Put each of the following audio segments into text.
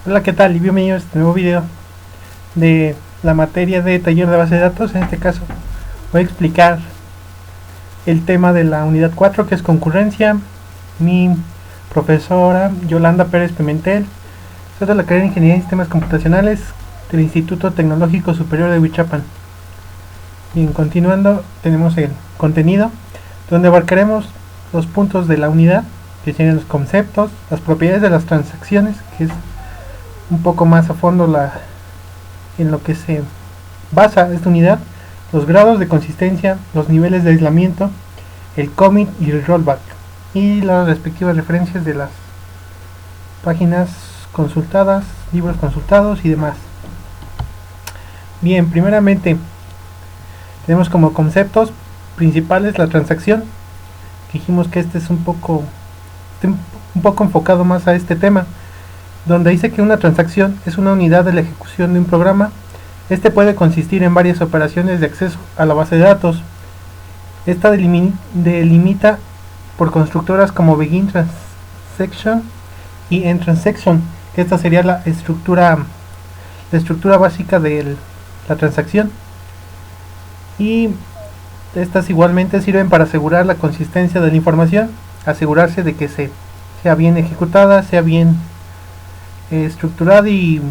Hola, ¿qué tal? Y bienvenidos a este nuevo video de la materia de taller de base de datos. En este caso voy a explicar el tema de la unidad 4, que es concurrencia. Mi profesora Yolanda Pérez Pimentel, soy de la carrera de Ingeniería en Sistemas Computacionales del Instituto Tecnológico Superior de Huichapan. Bien, continuando, tenemos el contenido, donde abarcaremos los puntos de la unidad, que serían los conceptos, las propiedades de las transacciones, que es un poco más a fondo en lo que se basa esta unidad, los grados de consistencia, los niveles de aislamiento, el commit y el rollback, y las respectivas referencias de las páginas consultadas, libros consultados y demás. Bien, primeramente tenemos como conceptos principales la transacción, que dijimos que este es un poco enfocado más a este tema, donde dice que una transacción es una unidad de la ejecución de un programa. Este puede consistir en varias operaciones de acceso a la base de datos. Esta delimita por constructoras como begin transaction y end transaction. Esta sería la estructura básica de la transacción. Y estas igualmente sirven para asegurar la consistencia de la información, asegurarse de que sea bien ejecutada, sea bien estructurada y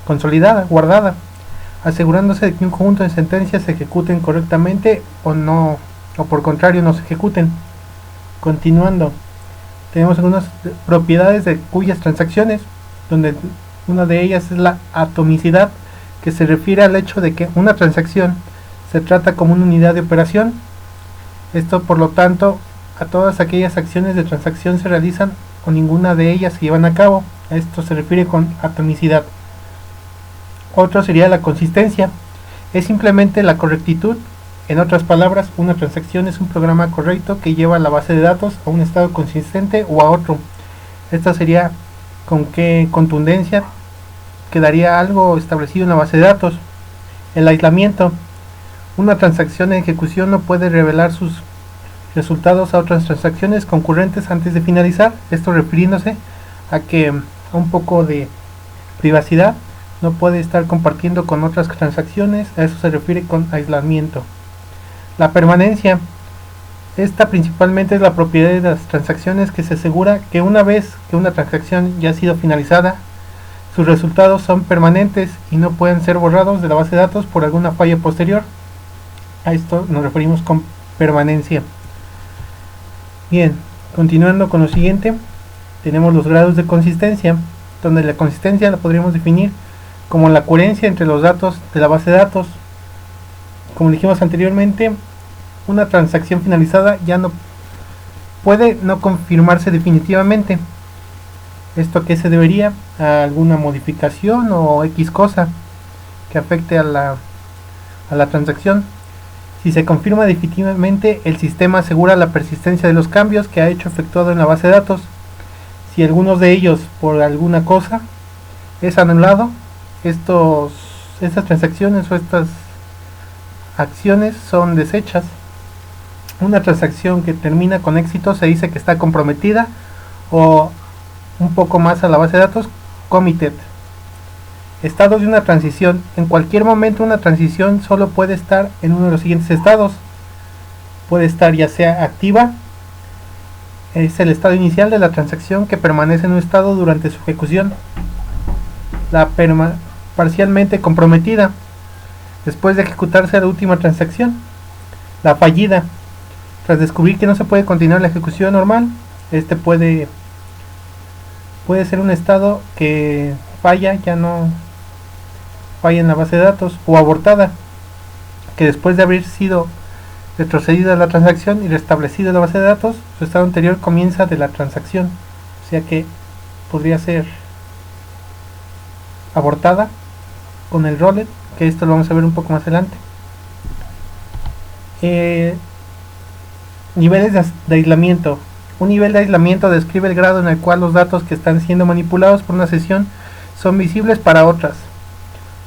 consolidada, guardada, asegurándose de que un conjunto de sentencias se ejecuten correctamente o por contrario no se ejecuten. Continuando, tenemos algunas propiedades de cuyas transacciones, donde una de ellas es la atomicidad, que se refiere al hecho de que una transacción se trata como una unidad de operación. Esto, por lo tanto, a todas aquellas acciones de transacción se realizan o ninguna de ellas se llevan a cabo. Esto se refiere con atomicidad. Otro sería la consistencia. Es simplemente la correctitud. En otras palabras, una transacción es un programa correcto que lleva la base de datos a un estado consistente o a otro. Esta sería con qué contundencia quedaría algo establecido en la base de datos. El aislamiento. Una transacción en ejecución no puede revelar sus resultados a otras transacciones concurrentes antes de finalizar. Esto refiriéndose a que un poco de privacidad, no puede estar compartiendo con otras transacciones. A eso se refiere con aislamiento. La permanencia. Esta principalmente es la propiedad de las transacciones que se asegura que una vez que una transacción ya ha sido finalizada, sus resultados son permanentes y no pueden ser borrados de la base de datos por alguna falla posterior. A esto nos referimos con permanencia. Bien, continuando con lo siguiente, tenemos los grados de consistencia, donde la consistencia la podríamos definir como la coherencia entre los datos de la base de datos. Como dijimos anteriormente, una transacción finalizada ya no puede no confirmarse definitivamente. ¿Esto qué se debería? ¿A alguna modificación o X cosa que afecte a la transacción? Si se confirma definitivamente, el sistema asegura la persistencia de los cambios que ha hecho efectuado en la base de datos. Si algunos de ellos, por alguna cosa, es anulado, estas transacciones o estas acciones son deshechas. Una transacción que termina con éxito se dice que está comprometida, o un poco más a la base de datos, committed. Estados de una transición. En cualquier momento una transición solo puede estar en uno de los siguientes estados. Puede estar ya sea activa, es el estado inicial de la transacción que permanece en un estado durante su ejecución. La parcialmente comprometida, después de ejecutarse la última transacción. La fallida, tras descubrir que no se puede continuar la ejecución normal. Este puede ser un estado que falla, ya no falla en la base de datos. O abortada, que después de haber sido retrocedida la transacción y restablecida la base de datos, su estado anterior comienza de la transacción. O sea que podría ser abortada con el rolled, que esto lo vamos a ver un poco más adelante. Niveles de aislamiento. Un nivel de aislamiento describe el grado en el cual los datos que están siendo manipulados por una sesión son visibles para otras.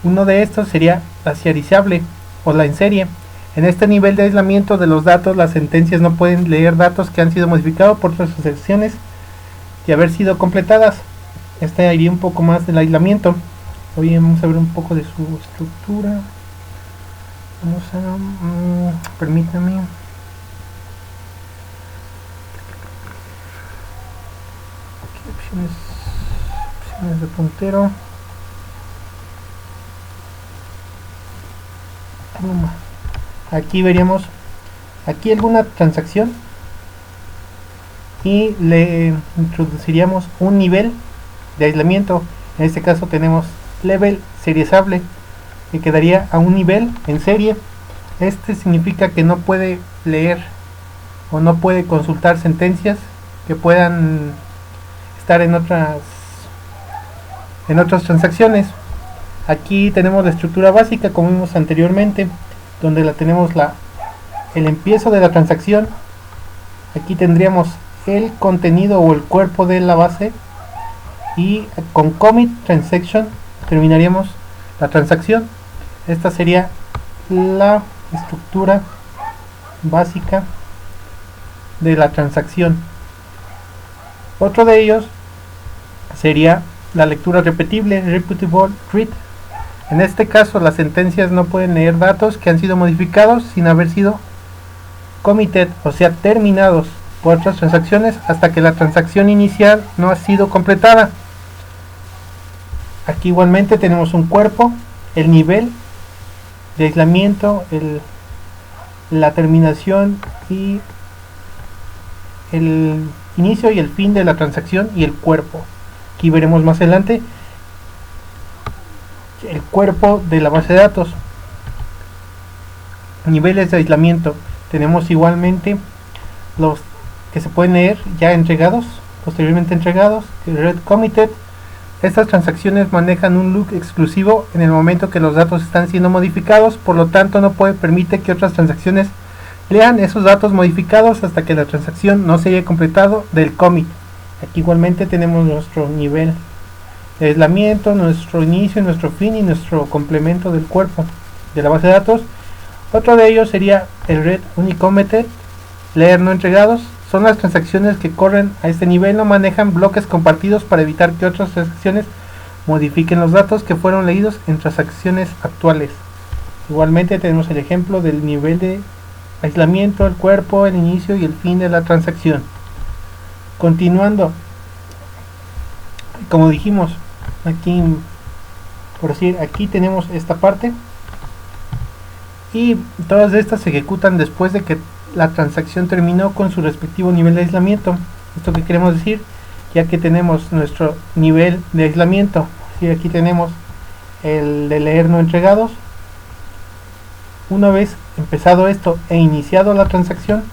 Uno de estos sería la serializable o la en serie. En este nivel de aislamiento de los datos, las sentencias no pueden leer datos que han sido modificados por otras secciones y haber sido completadas. Este iría un poco más del aislamiento. Hoy vamos a ver un poco de su estructura. Vamos a... permítame. Aquí opciones de puntero. Aquí veríamos aquí alguna transacción y le introduciríamos un nivel de aislamiento. En este caso tenemos level serializable, que quedaría a un nivel en serie. Este significa que no puede leer o no puede consultar sentencias que puedan estar en otras transacciones. Aquí tenemos la estructura básica, como vimos anteriormente, donde la tenemos el empiezo de la transacción. Aquí tendríamos el contenido o el cuerpo de la base, y con commit transaction terminaríamos la transacción. Esta sería la estructura básica de la transacción. Otro de ellos sería la lectura repetible, repeatable read. En este caso, las sentencias no pueden leer datos que han sido modificados sin haber sido committed, o sea, terminados por otras transacciones hasta que la transacción inicial no ha sido completada. Aquí igualmente tenemos un cuerpo, el nivel de aislamiento, la terminación y el inicio y el fin de la transacción y el cuerpo. Aquí veremos más adelante el cuerpo de la base de datos. Niveles de aislamiento. Tenemos igualmente los que se pueden leer ya entregados, posteriormente entregados, read committed. Estas transacciones manejan un loop exclusivo en el momento que los datos están siendo modificados, por lo tanto no permite que otras transacciones lean esos datos modificados hasta que la transacción no se haya completado del commit. Aquí igualmente tenemos nuestro nivel de aislamiento, nuestro inicio, nuestro fin y nuestro complemento del cuerpo de la base de datos. Otro de ellos sería el read uncommitted, leer no entregados. Son las transacciones que corren a este nivel, no manejan bloques compartidos para evitar que otras transacciones modifiquen los datos que fueron leídos en transacciones actuales. Igualmente tenemos el ejemplo del nivel de aislamiento, el cuerpo, el inicio y el fin de la transacción. Continuando, como dijimos, aquí, por decir, aquí tenemos esta parte y todas estas se ejecutan después de que la transacción terminó con su respectivo nivel de aislamiento. Esto que queremos decir, ya que tenemos nuestro nivel de aislamiento, y aquí tenemos el de leer no entregados. Una vez empezado esto e iniciado la transacción,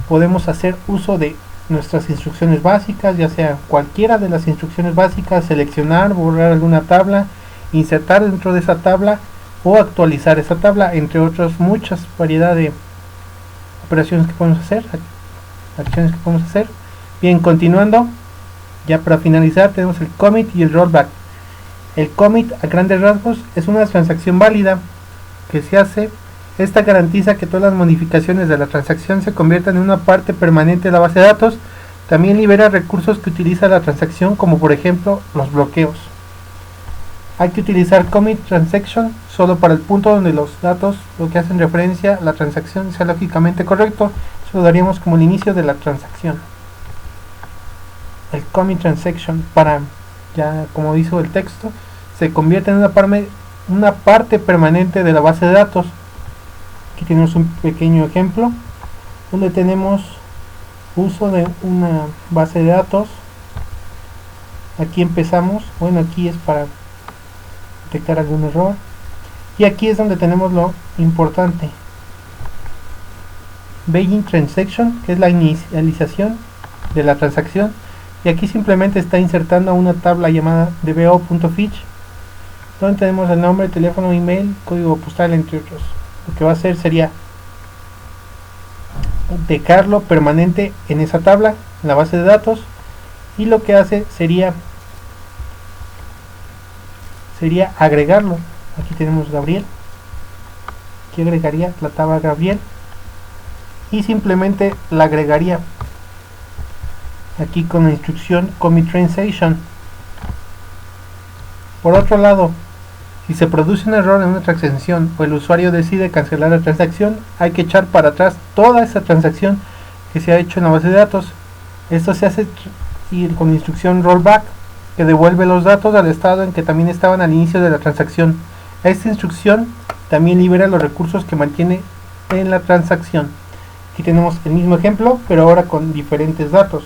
podemos hacer uso de nuestras instrucciones básicas, ya sea cualquiera de las instrucciones básicas, seleccionar, borrar alguna tabla, insertar dentro de esa tabla o actualizar esa tabla, entre otras muchas variedad de operaciones que podemos hacer, acciones que podemos hacer. Bien, continuando, ya para finalizar tenemos el commit y el rollback. El commit, a grandes rasgos, es una transacción válida que se hace. Esta garantiza que todas las modificaciones de la transacción se conviertan en una parte permanente de la base de datos. También libera recursos que utiliza la transacción, como por ejemplo los bloqueos. Hay que utilizar commit transaction solo para el punto donde los datos, lo que hacen referencia a la transacción, sea lógicamente correcto. Eso lo daríamos como el inicio de la transacción. El commit transaction, para, ya como dice el texto, se convierte en una parte permanente de la base de datos. Aquí tenemos un pequeño ejemplo donde tenemos uso de una base de datos. Aquí empezamos, bueno, aquí es para detectar algún error, y aquí es donde tenemos lo importante, begin transaction, que es la inicialización de la transacción, y aquí simplemente está insertando a una tabla llamada dbo.fetch, donde tenemos el nombre, teléfono, email, código postal, entre otros. Lo que va a hacer sería dejarlo permanente en esa tabla, en la base de datos, y lo que hace sería agregarlo. Aquí tenemos Gabriel, aquí agregaría la tabla Gabriel y simplemente la agregaría aquí con la instrucción commit transaction. Por otro lado, si se produce un error en una transacción o el usuario decide cancelar la transacción, hay que echar para atrás toda esa transacción que se ha hecho en la base de datos. Esto se hace con la instrucción rollback, que devuelve los datos al estado en que también estaban al inicio de la transacción. Esta instrucción también libera los recursos que mantiene en la transacción. Aquí tenemos el mismo ejemplo, pero ahora con diferentes datos.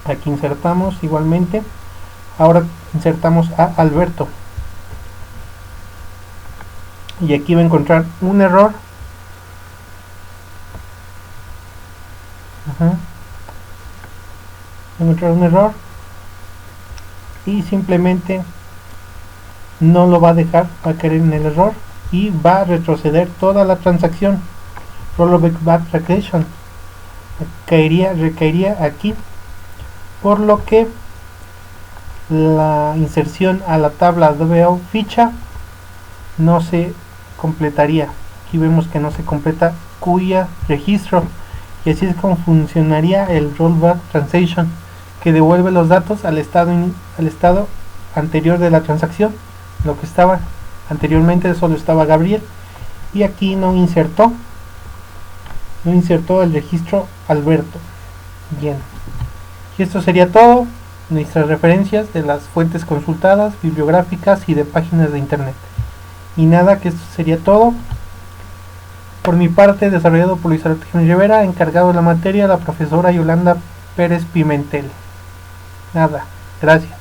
Aquí insertamos igualmente. Ahora insertamos a Alberto. Y aquí va a encontrar un error. Va a encontrar un error. Y simplemente no lo va a dejar, va a caer en el error y va a retroceder toda la transacción. Rollback regression recaería aquí, por lo que la inserción a la tabla WO ficha no se completaría. Aquí vemos que no se completa cuya registro, y así es como funcionaría el rollback transaction, que devuelve los datos al estado anterior de la transacción. Lo que estaba anteriormente solo estaba Gabriel, y aquí no insertó el registro Alberto. Bien, y esto sería todo. Nuestras referencias de las fuentes consultadas, bibliográficas y de páginas de internet. Y nada, que esto sería todo. Por mi parte, desarrollado por Luis Alberto Jiménez Rivera, encargado de la materia, la profesora Yolanda Pérez Pimentel. Nada, gracias.